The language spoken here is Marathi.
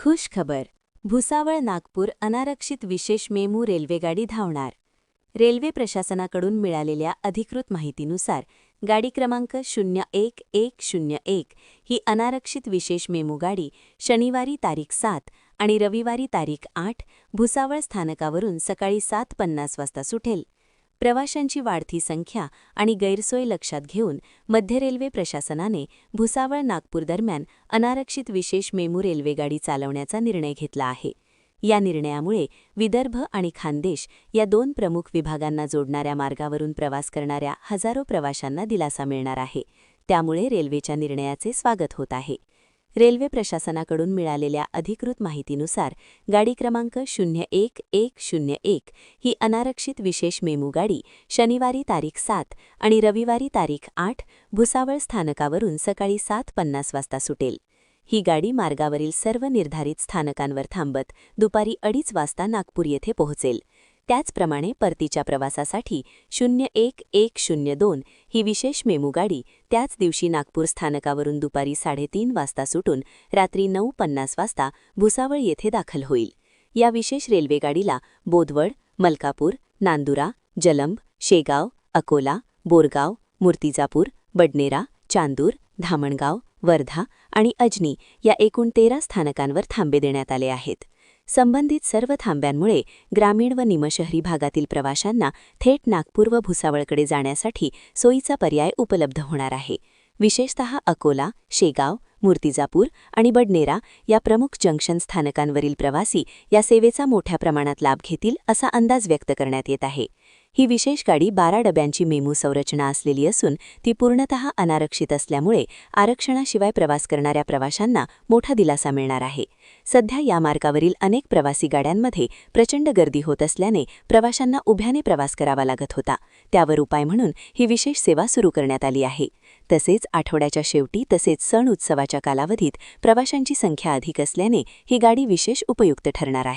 खुश खबर. भुसावळ नागपूर अनारक्षित विशेष मेमू रेल्वेगाडी धावणार. रेल्वे प्रशासनाकडून मिळालेल्या अधिकृत माहितीनुसार गाडी क्रमांक 01101 ही अनारक्षित विशेष मेमू गाडी शनिवारी तारीख 7 आणि रविवारी तारीख 8 भुसावळ स्थानकावरून सकाळी 7:50 वाजता सुटेल. प्रवाशांची वाढती संख्या आणि गैरसोय लक्षात घेऊन मध्य रेल्वे प्रशासनाने भुसावळ नागपूर दरम्यान अनारक्षित विशेष मेमू रेल्वेगाडी चालवण्याचा निर्णय घेतला आहे. या निर्णयामुळे विदर्भ आणि खानदेश या दोन प्रमुख विभागांना जोडणाऱ्या मार्गावरून प्रवास करणाऱ्या हजारो प्रवाशांना दिलासा मिळणार आहे. त्यामुळे रेल्वेच्या निर्णयाचे स्वागत होत आहे. रेल्वे प्रशासनाकडून मिळालेल्या अधिकृत माहितीनुसार गाडी क्रमांक 01101 ही अनारक्षित विशेष मेमू गाडी शनिवारी तारीख 7 आणि रविवारी तारीख 8 भुसावळ स्थानकावरून सकाळी 7:50 वाजता सुटेल. ही गाडी मार्गावरील सर्व निर्धारित स्थानकांवर थांबत दुपारी 2:30 वाजता नागपूर येथे पोहोचेल. त्याचप्रमाणे परतीच्या प्रवासासाठी 01102 ही विशेष मेमू गाडी त्याच दिवशी नागपूर स्थानकावरून दुपारी 3:30 वाजता सुटून रात्री 9:50 वाजता भुसावळ येथे दाखल होईल. या विशेष रेल्वेगाडीला बोदवड, मलकापूर, नांदुरा, जलंब, शेगाव, अकोला, बोरगाव, मूर्तिजापूर, बडनेरा, चांदूर, धामणगाव, वर्धा आणि अजनी या एकूण 13 स्थानकांवर थांबे देण्यात आले आहेत. संबंधित सर्व थांब्यांमुळे ग्रामीण व निमशहरी भागातील प्रवाशांना थेट नागपूर व भुसावळकडे जाण्यासाठी सोयीचा पर्याय उपलब्ध होणार आहे. विशेषतः अकोला, शेगाव, मूर्तिजापूर आणि बडनेरा या प्रमुख जंक्शन स्थानकांवरील प्रवासी या सेवेचा मोठ्या प्रमाणात लाभ घेतील असा अंदाज व्यक्त करण्यात येत आहे. ही विशेष गाडी 12 डब्यांची मेमू संरचना असलेली असून ती पूर्णतः अनारक्षित असल्यामुळे आरक्षणाशिवाय प्रवास करणाऱ्या प्रवाशांना मोठा दिलासा मिळणार आहे. सध्या या मार्गावरील अनेक प्रवासी गाड्यांमध्ये प्रचंड गर्दी होत असल्याने प्रवाशांना उभ्याने प्रवास करावा लागत होता. त्यावर उपाय म्हणून ही विशेष सेवा सुरू करण्यात आली आहे. तसेच आठवड्याच्या शेवटी तसेच सण उत्सवाच्या कालावधीत प्रवाशांची संख्या अधिक असल्याने ही गाडी विशेष उपयुक्त ठरणार आहे.